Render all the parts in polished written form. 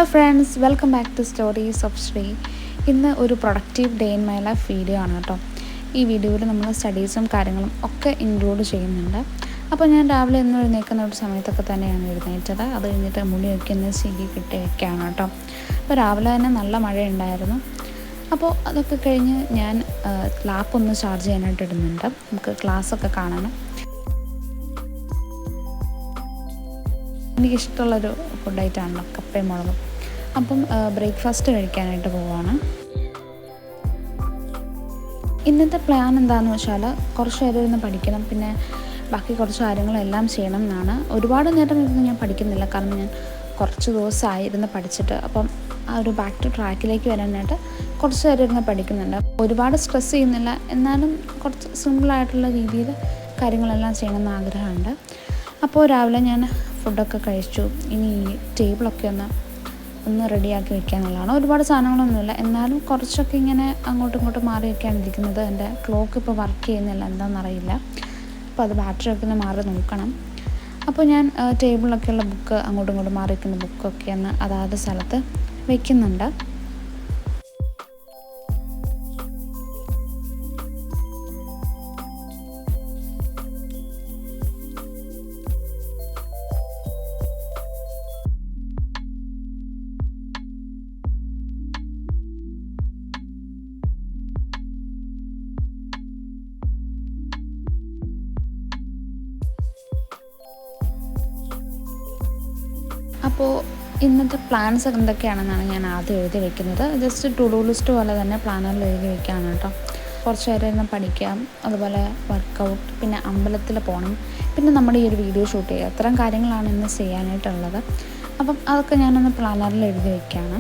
Hello friends, welcome back to stories of Sree. ഇന്ന് ഒരു productive day in my life video ആണ് കേട്ടോ. ഈ വീഡിയോയിൽ നമ്മൾ സ്റ്റഡീസും കാര്യങ്ങളും ഒക്കെ ഇൻക്ലൂഡ് ചെയ്യുന്നുണ്ട്. അപ്പോൾ ഞാൻ രാവിലെ ഇന്ന് എഴുന്നേൽക്കുന്ന ഒരു സമയത്തൊക്കെ തന്നെയാണ് എഴുന്നേറ്റത്. അത് കഴിഞ്ഞിട്ട് മുടിയൊക്കെ ഒന്ന് ചീകി കിട്ടി വെക്കുകയാണ് കേട്ടോ. അപ്പോൾ രാവിലെ തന്നെ നല്ല മഴയുണ്ടായിരുന്നു. അപ്പോൾ അതൊക്കെ കഴിഞ്ഞ് ഞാൻ ലാപ്പൊന്ന് ചാർജ് ചെയ്യാനായിട്ട് ഇടുന്നുണ്ട്. നമുക്ക് ക്ലാസ്സൊക്കെ കാണണം. എനിക്കിഷ്ടമുള്ളൊരു ഫുഡ് ഐറ്റമാണല്ലോ കപ്പയും മുളകും. അപ്പം ബ്രേക്ക്ഫാസ്റ്റ് കഴിക്കാനായിട്ട് പോവുകയാണ്. ഇന്നത്തെ പ്ലാൻ എന്താണെന്ന് വെച്ചാൽ കുറച്ച് നേരം ഇരുന്ന് പഠിക്കണം, പിന്നെ ബാക്കി കുറച്ച് കാര്യങ്ങളെല്ലാം ചെയ്യണം എന്നാണ്. ഒരുപാട് നേരം ഇരുന്ന് ഞാൻ പഠിക്കുന്നില്ല, കാരണം ഞാൻ കുറച്ച് ദിവസമായിരുന്നു പഠിച്ചിട്ട്. അപ്പം ആ ഒരു ബാക്ക് ടു ട്രാക്കിലേക്ക് വരാനായിട്ട് കുറച്ച് നേരം ഇരുന്ന് പഠിക്കുന്നുണ്ട്. ഒരുപാട് സ്ട്രെസ് ചെയ്യുന്നില്ല, എന്നാലും കുറച്ച് സിമ്പിളായിട്ടുള്ള രീതിയിൽ കാര്യങ്ങളെല്ലാം ചെയ്യണമെന്ന് ആഗ്രഹമുണ്ട്. അപ്പോൾ രാവിലെ ഞാൻ ഫുഡൊക്കെ കഴിച്ചു. ഇനി ടേബിളൊക്കെ ഒന്ന് റെഡിയാക്കി വെക്കാനുള്ളതാണ്. ഒരുപാട് സാധനങ്ങളൊന്നുമില്ല, എന്നാലും കുറച്ചൊക്കെ ഇങ്ങനെ അങ്ങോട്ടും ഇങ്ങോട്ടും മാറി വയ്ക്കാണ് ഇരിക്കുന്നത്. എൻ്റെ ക്ലോക്ക് ഇപ്പോൾ വർക്ക് ചെയ്യുന്നില്ല, എന്താണെന്നറിയില്ല. അപ്പോൾ അത് ബാറ്ററിയൊക്കെ ഒന്ന് മാറി നോക്കണം. അപ്പോൾ ഞാൻ ടേബിളിലൊക്കെയുള്ള ബുക്ക്, അങ്ങോട്ടും ഇങ്ങോട്ടും മാറി വയ്ക്കുന്ന ബുക്കൊക്കെ അതാത് സ്ഥലത്ത് വയ്ക്കുന്നുണ്ട്. അപ്പോൾ ഇന്നത്തെ പ്ലാൻസ് എന്തൊക്കെയാണെന്നാണ് ഞാൻ ആദ്യം എഴുതി വെക്കുന്നത്. ജസ്റ്റ് ടു ഡു ലിസ്റ്റ് പോലെ തന്നെ പ്ലാനറിൽ എഴുതി വെക്കുകയാണ് കേട്ടോ. കുറച്ച് നേരം ഇരുന്ന് പഠിക്കാം, അതുപോലെ വർക്കൗട്ട്, പിന്നെ അമ്പലത്തിൽ പോകണം, പിന്നെ നമ്മുടെ ഈ ഒരു വീഡിയോ ഷൂട്ട് ചെയ്യുക. അത്തരം കാര്യങ്ങളാണ് ഇന്ന് ചെയ്യാനായിട്ടുള്ളത്. അപ്പം അതൊക്കെ ഞാനൊന്ന് പ്ലാനറിൽ എഴുതി വെക്കുകയാണ്.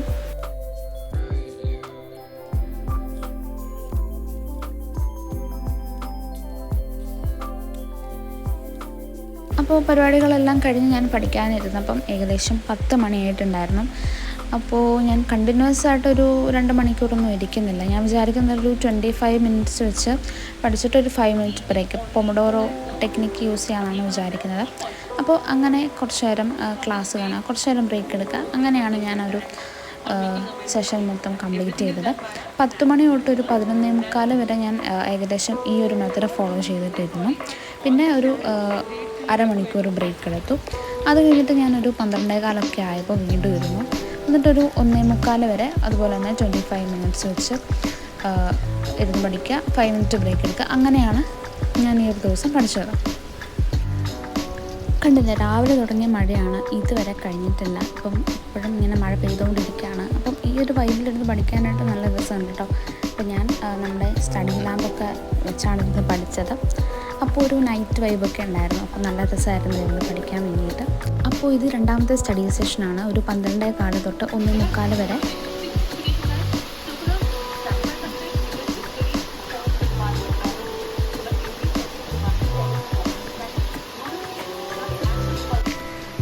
അപ്പോൾ പരിപാടികളെല്ലാം കഴിഞ്ഞ് ഞാൻ പഠിക്കാനിരുന്നപ്പം ഏകദേശം 10 മണിയായിട്ടുണ്ടായിരുന്നു. അപ്പോൾ ഞാൻ കണ്ടിന്യൂസ് ആയിട്ടൊരു 2 മണിക്കൂറൊന്നും ഇരിക്കുന്നില്ല. ഞാൻ വിചാരിക്കുന്നൊരു 25 മിനിറ്റ്സ് വെച്ച് പഠിച്ചിട്ടൊരു 5 minute break, Pomodoro technique use ചെയ്യാമെന്നാണ് വിചാരിക്കുന്നത്. അപ്പോൾ അങ്ങനെ കുറച്ച് നേരം ക്ലാസ് കാണുക, കുറച്ച് നേരം ബ്രേക്ക് എടുക്കുക. അങ്ങനെയാണ് ഞാനൊരു സെഷൻ മൊത്തം കംപ്ലീറ്റ് ചെയ്തത്. 10 മണി തൊട്ട് ഒരു 11:45 വരെ ഞാൻ ഏകദേശം ഈ ഒരു മെത്തേഡ് ഫോളോ ചെയ്തിട്ടിരുന്നു. പിന്നെ ഒരു അരമണിക്കൂർ ബ്രേക്ക് എടുത്തു. അത് കഴിഞ്ഞിട്ട് ഞാനൊരു 12:15 ആയപ്പോൾ വീണ്ടും ഇരുന്നു. എന്നിട്ടൊരു 1:45 വരെ അതുപോലെ തന്നെ 25 മിനിറ്റ്സ് വെച്ച് ഇരുന്ന് പഠിക്കുക, 5 മിനിറ്റ് ബ്രേക്ക് എടുക്കുക. അങ്ങനെയാണ് ഞാൻ ഈ ഒരു ദിവസം പഠിച്ചത്. കണ്ടില്ല, രാവിലെ തുടങ്ങിയ മഴയാണ്, ഇതുവരെ കഴിഞ്ഞിട്ടില്ല. അപ്പം ഇപ്പോഴും ഇങ്ങനെ മഴ പെയ്തുകൊണ്ടിരിക്കുകയാണ്. അപ്പം ഈ ഒരു വൈബിലിരുന്ന് പഠിക്കാനായിട്ട് നല്ല രസമുണ്ട് കേട്ടോ. അപ്പോൾ ഞാൻ നമ്മുടെ സ്റ്റഡി ലാമ്പൊക്കെ വെച്ചാണ് ഇരുന്ന് പഠിച്ചത്. അപ്പോൾ ഒരു നൈറ്റ് വൈബൊക്കെ ഉണ്ടായിരുന്നു. അപ്പോൾ നല്ല രസമായിരുന്നു ഇരുന്ന് പഠിക്കാൻ വേണ്ടിയിട്ട്. അപ്പോൾ ഇത് രണ്ടാമത്തെ സ്റ്റഡി സെഷനാണ്. ഒരു 12:15 തൊട്ട് 1:45 വരെ.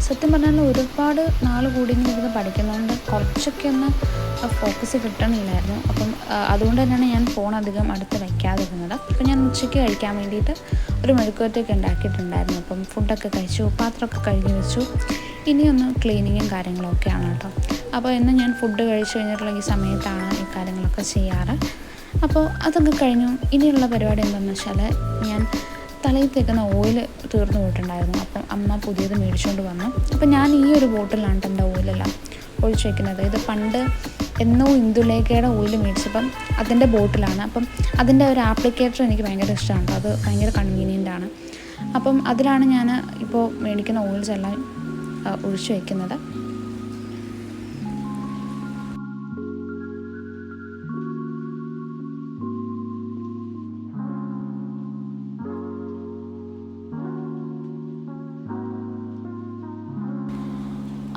സത്യം പറഞ്ഞാൽ ഒരുപാട് നാൾ കൂടി ഇരുന്ന് പഠിക്കുന്നതുകൊണ്ട് കുറച്ചൊക്കെ ഒന്ന് ഫോക്കസ് കിട്ടണില്ലായിരുന്നു. അപ്പം അതുകൊണ്ട് തന്നെയാണ് ഞാൻ ഫോൺ അധികം അടുത്ത് വയ്ക്കാതിരുന്നത്. അപ്പം ഞാൻ ഉച്ചയ്ക്ക് കഴിക്കാൻ വേണ്ടിയിട്ട് ഒരു മെഴുക്കുവരട്ടിയൊക്കെ ഉണ്ടാക്കിയിട്ടുണ്ടായിരുന്നു. അപ്പം ഫുഡൊക്കെ കഴിച്ചു, പാത്രമൊക്കെ കഴുകി വെച്ചു. ഇനിയൊന്ന് ക്ലീനിങ്ങും കാര്യങ്ങളൊക്കെയാണ് കേട്ടോ. അപ്പോൾ ഇന്ന് ഞാൻ ഫുഡ് കഴിച്ചു കഴിഞ്ഞിട്ടുള്ള ഈ സമയത്താണ് ഈ കാര്യങ്ങളൊക്കെ ചെയ്യാറ്. അപ്പോൾ അതൊക്കെ കഴിഞ്ഞു. ഇനിയുള്ള പരിപാടി എന്താണെന്ന് വെച്ചാൽ, ഞാൻ തലയിൽ തേക്കുന്ന ഓയിൽ തീർന്നു പോയിട്ടുണ്ടായിരുന്നു. അപ്പം അമ്മ പുതിയത് മേടിച്ചുകൊണ്ട് വന്നു. അപ്പം ഞാൻ ഈ ഒരു ബോട്ടിലാണ് എൻ്റെ ഓയിലെല്ലാം ഒഴിച്ച് വയ്ക്കുന്നത്. ഇത് പണ്ട് എന്നോ ഇന്ദുലേഖയുടെ ഓയിൽ മേടിച്ചപ്പം അതിൻ്റെ ബോട്ടിലാണ്. അപ്പം അതിൻ്റെ ഒരു ആപ്ലിക്കേറ്റർ എനിക്ക് ഭയങ്കര ഇഷ്ടമാണ്. അത് ഭയങ്കര കൺവീനിയൻ്റാണ്. അപ്പം അതിലാണ് ഞാൻ ഇപ്പോൾ മേടിക്കുന്ന ഓയിൽസ് എല്ലാം ഒഴിച്ച് വയ്ക്കുന്നത്.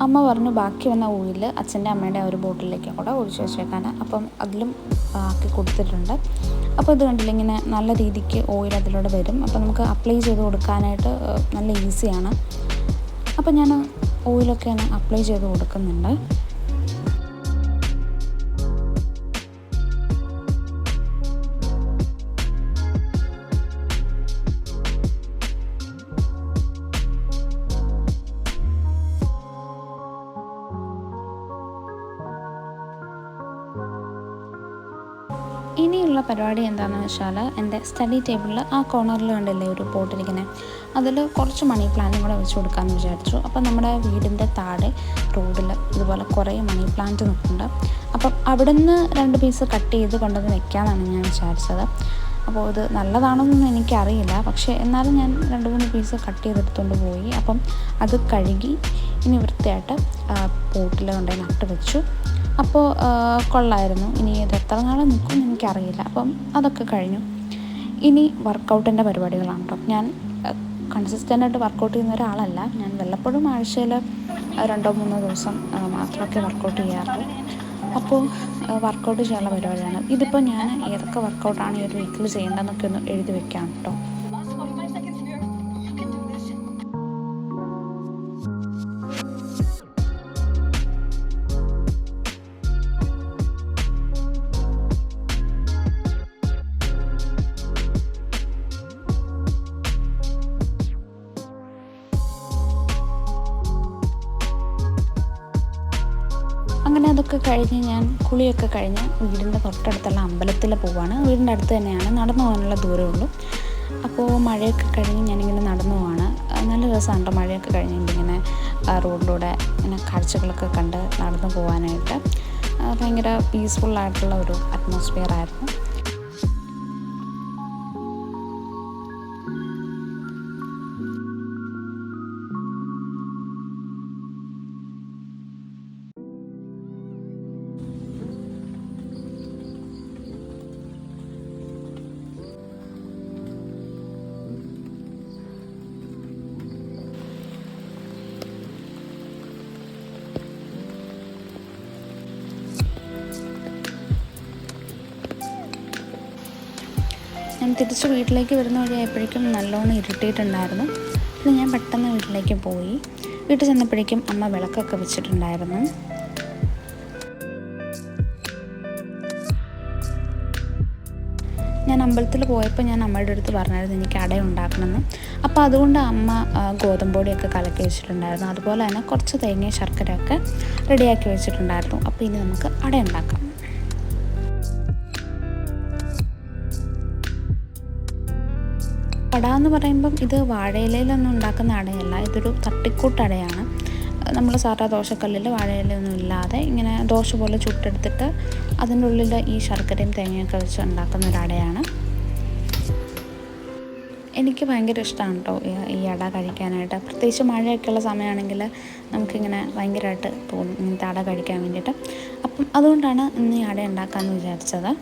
അമ്മ പറഞ്ഞു ബാക്കി വന്ന ഓയിൽ അച്ഛൻ്റെ അമ്മയുടെ ഒരു ബോട്ടിലേക്ക് കൂടെ ഒഴിച്ച് വെച്ചേക്കാൻ. അപ്പം അതിലും ആക്കി കൊടുത്തിട്ടുണ്ട്. അപ്പോൾ ഇത് കണ്ടില്ല, ഇങ്ങനെ നല്ല രീതിക്ക് ഓയിൽ അതിലൂടെ വരും. അപ്പോൾ നമുക്ക് അപ്ലൈ ചെയ്ത് കൊടുക്കാനായിട്ട് നല്ല ഈസിയാണ്. അപ്പോൾ ഞാൻ ഓയിലൊക്കെ അപ്ലൈ ചെയ്ത് കൊടുക്കുന്നുണ്ട്. ഇനിയുള്ള പരിപാടി എന്താണെന്ന് വെച്ചാൽ എൻ്റെ സ്റ്റഡി ടേബിളിൽ ആ കോർണറിൽ കണ്ടില്ലേ ഒരു പോട്ടിരിക്കുന്നത്, അതിൽ കുറച്ച് മണി പ്ലാന്റും കൂടെ വെച്ച് കൊടുക്കാമെന്ന് വിചാരിച്ചു. അപ്പം നമ്മുടെ വീടിൻ്റെ താഴെ റോഡിൽ ഇതുപോലെ കുറേ മണി പ്ലാന്റ് നിൽക്കുന്നുണ്ട്. അപ്പം അവിടെ നിന്ന് 2 പീസ് കട്ട് ചെയ്ത് കൊണ്ടുവന്ന് വെക്കാമെന്നാണ് ഞാൻ വിചാരിച്ചത്. അപ്പോൾ ഇത് നല്ലതാണെന്നൊന്നും എനിക്കറിയില്ല, പക്ഷേ എന്നാലും ഞാൻ 2-3 പീസ് കട്ട് ചെയ്തെടുത്തുകൊണ്ട് പോയി. അപ്പം അത് കഴുകി ഇനി വൃത്തിയായിട്ട് പോട്ടിൽ കൊണ്ടുപോയി നട്ട് വെച്ചു. അപ്പോൾ കൊള്ളായിരുന്നു. ഇനി ഇത് എത്ര നാൾ നിൽക്കുമെന്ന് എനിക്കറിയില്ല. അപ്പം അതൊക്കെ കഴിഞ്ഞു. ഇനി വർക്കൗട്ടിൻ്റെ പരിപാടികളാണ് കേട്ടോ. ഞാൻ കൺസിസ്റ്റൻ്റായിട്ട് വർക്കൗട്ട് ചെയ്യുന്ന ഒരാളല്ല. ഞാൻ വല്ലപ്പോഴും ആഴ്ചയിൽ 2-3 ദിവസം മാത്രമൊക്കെ വർക്കൗട്ട് ചെയ്യാറുള്ളൂ. അപ്പോൾ വർക്കൗട്ട് ചെയ്യാനുള്ള പരിപാടിയാണ് ഇതിപ്പോൾ. ഞാൻ ഏതൊക്കെ വർക്കൗട്ടാണ് ഈ ഒരു വീക്കിൽ ചെയ്യേണ്ടതെന്നൊക്കെ ഒന്ന് എഴുതി വെക്കാം കേട്ടോ. അങ്ങനെ അതൊക്കെ കഴിഞ്ഞ് ഞാൻ കുളിയൊക്കെ കഴിഞ്ഞ് വീടിൻ്റെ തൊട്ടടുത്തുള്ള അമ്പലത്തിൽ പോവാണ്. വീടിൻ്റെ അടുത്ത് തന്നെയാണ്, നടന്നു പോകാനുള്ള ദൂരമുള്ളൂ. അപ്പോൾ മഴയൊക്കെ കഴിഞ്ഞ് ഞാനിങ്ങനെ നടന്നു പോവാണ്. നല്ല രസമുണ്ട് മഴയൊക്കെ കഴിഞ്ഞിട്ട് ഇങ്ങനെ റോഡിലൂടെ ഇങ്ങനെ കാഴ്ചകളൊക്കെ കണ്ട് നടന്നു പോകാനായിട്ട്. ഭയങ്കര പീസ്ഫുള്ളായിട്ടുള്ള ഒരു അറ്റ്മോസ്ഫിയർ ആയിരുന്നു. ഞാൻ തിരിച്ച് വീട്ടിലേക്ക് വരുന്ന വഴിയായപ്പോഴേക്കും നല്ലോണം ഇരുട്ടിയിട്ടുണ്ടായിരുന്നു. പിന്നെ ഞാൻ പെട്ടെന്ന് വീട്ടിലേക്ക് പോയി. വീട്ടിൽ ചെന്നപ്പോഴേക്കും അമ്മ വിളക്കൊക്കെ വെച്ചിട്ടുണ്ടായിരുന്നു. ഞാൻ അമ്പലത്തിൽ പോയപ്പോൾ ഞാൻ അമ്മയുടെ അടുത്ത് പറഞ്ഞായിരുന്നു എനിക്ക് അട ഉണ്ടാക്കണമെന്ന്. അപ്പോൾ അതുകൊണ്ട് അമ്മ ഗോതമ്പൊടിയൊക്കെ കലക്കി വെച്ചിട്ടുണ്ടായിരുന്നു. അതുപോലെ തന്നെ കുറച്ച് തേങ്ങ ശർക്കരയൊക്കെ റെഡിയാക്കി വെച്ചിട്ടുണ്ടായിരുന്നു. അപ്പോൾ ഇനി നമുക്ക് അട ഉണ്ടാക്കാം. അട എന്ന് പറയുമ്പം ഇത് വാഴയിലയിലൊന്നും ഉണ്ടാക്കുന്ന അടയല്ല, ഇതൊരു തട്ടിക്കൂട്ടടയാണ്. നമ്മൾ സാധാ ദോശക്കല്ലിൽ വാഴയിലൊന്നും ഇല്ലാതെ ഇങ്ങനെ ദോശ പോലെ ചുട്ടെടുത്തിട്ട് അതിൻ്റെ ഉള്ളിൽ ഈ ശർക്കരയും തേങ്ങയൊക്കെ വെച്ച് ഉണ്ടാക്കുന്ന ഒരു അടയാണ്. എനിക്ക് ഭയങ്കര ഇഷ്ടമാണ് കേട്ടോ ഈ അട കഴിക്കാനായിട്ട്. പ്രത്യേകിച്ച് മഴയൊക്കെയുള്ള സമയമാണെങ്കിൽ നമുക്കിങ്ങനെ ഭയങ്കരമായിട്ട് തോന്നും ഇങ്ങനത്തെ അട കഴിക്കാൻ വേണ്ടിയിട്ട്. അപ്പം അതുകൊണ്ടാണ് ഇന്ന് ഈ അട ഉണ്ടാക്കാമെന്ന് വിചാരിച്ചത്.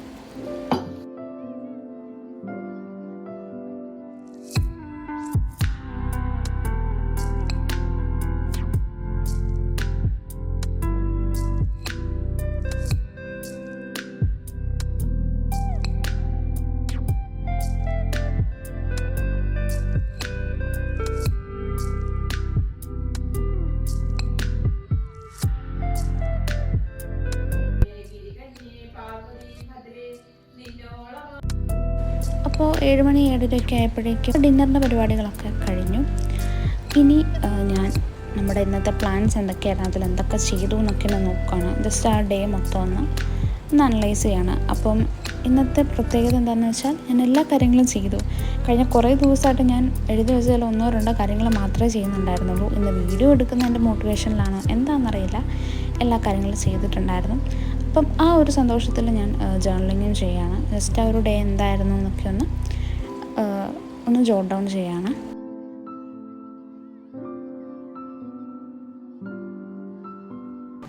അപ്പോൾ 7 മണി 7:30 ആയപ്പോഴേക്കും ഡിന്നറിൻ്റെ പരിപാടികളൊക്കെ കഴിഞ്ഞു. ഇനി ഞാൻ നമ്മുടെ ഇന്നത്തെ പ്ലാൻസ് എന്തൊക്കെയായിരുന്നു, അതിലെന്തൊക്കെ ചെയ്തു എന്നൊക്കെ ഒന്ന് നോക്കുകയാണ്. ജസ്റ്റ് ആ ഡേ മൊത്തം ഒന്ന് അനലൈസ് ചെയ്യാണ്. അപ്പം ഇന്നത്തെ പ്രത്യേകത എന്താണെന്ന് വെച്ചാൽ ഞാൻ എല്ലാ കാര്യങ്ങളും ചെയ്തു. കഴിഞ്ഞ കുറേ ദിവസമായിട്ട് ഞാൻ എഴുതി വെച്ചാൽ 1-2 കാര്യങ്ങൾ മാത്രമേ ചെയ്യുന്നുണ്ടായിരുന്നുള്ളൂ. ഇന്ന് വീഡിയോ എടുക്കുന്നതിൻ്റെ മോട്ടിവേഷനിലാണോ എന്താണെന്നറിയില്ല, എല്ലാ കാര്യങ്ങളും ചെയ്തിട്ടുണ്ടായിരുന്നു. അപ്പം ആ ഒരു സന്തോഷത്തിൽ ഞാൻ ജേർണലിങ്ങും ചെയ്യുകയാണ്. ജസ്റ്റ് ആ ഒരു ഡേ എന്തായിരുന്നു എന്നൊക്കെ ഒന്ന് ജോട്ട് ഡൗൺ ചെയ്യുകയാണ്.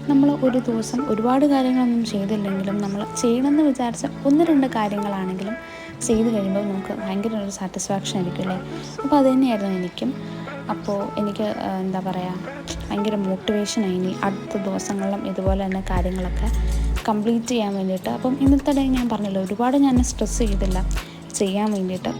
നമ്മൾ ഒരു ദിവസം ഒരുപാട് കാര്യങ്ങളൊന്നും ചെയ്തില്ലെങ്കിലും നമ്മൾ ചെയ്യണമെന്ന് വിചാരിച്ച 1-2 കാര്യങ്ങളാണെങ്കിലും ചെയ്ത് കഴിയുമ്പോൾ നമുക്ക് ഭയങ്കര ഒരു സാറ്റിസ്ഫാക്ഷൻ ആയിരിക്കും അല്ലേ. അപ്പോൾ അത് തന്നെയായിരുന്നു എനിക്കും. അപ്പോൾ എനിക്ക് എന്താ പറയുക, ഭയങ്കര മോട്ടിവേഷനായി ഇനി അടുത്ത ദിവസങ്ങളിലും ഇതുപോലെ തന്നെ കാര്യങ്ങളൊക്കെ കംപ്ലീറ്റ് ചെയ്യാൻ വേണ്ടിയിട്ട്. അപ്പം ഇന്നത്തെ ഡേ ഞാൻ പറഞ്ഞല്ലോ, ഒരുപാട് ഞാൻ സ്ട്രെസ് ചെയ്തില്ല ചെയ്യാൻ വേണ്ടിയിട്ട്.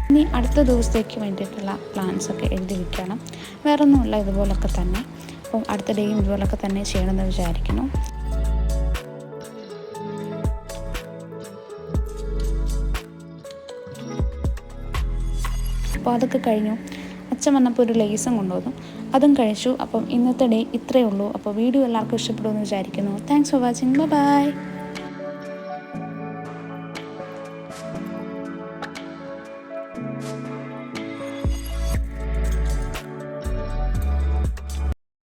ഇനി അടുത്ത ദിവസത്തേക്ക് വേണ്ടിയിട്ടുള്ള പ്ലാൻസൊക്കെ എഴുതി വയ്ക്കണം. വേറെ ഒന്നുമില്ല, ഇതുപോലൊക്കെ തന്നെ. അപ്പം അടുത്ത ഡേയും ഇതുപോലൊക്കെ തന്നെ ചെയ്യണമെന്ന് വിചാരിക്കുന്നു. അപ്പോൾ അതൊക്കെ കഴിഞ്ഞു. അച്ഛൻ വന്നപ്പോൾ ഒരു ലേസും കൊണ്ടുവന്നു, അതും കഴിച്ചു. അപ്പം ഇന്നത്തെ ഡേ ഇത്രയേ ഉള്ളൂ. അപ്പോൾ വീഡിയോ എല്ലാവർക്കും ഇഷ്ടപ്പെടുമെന്ന് വിചാരിക്കുന്നു. Thanks for watching. ബൈ.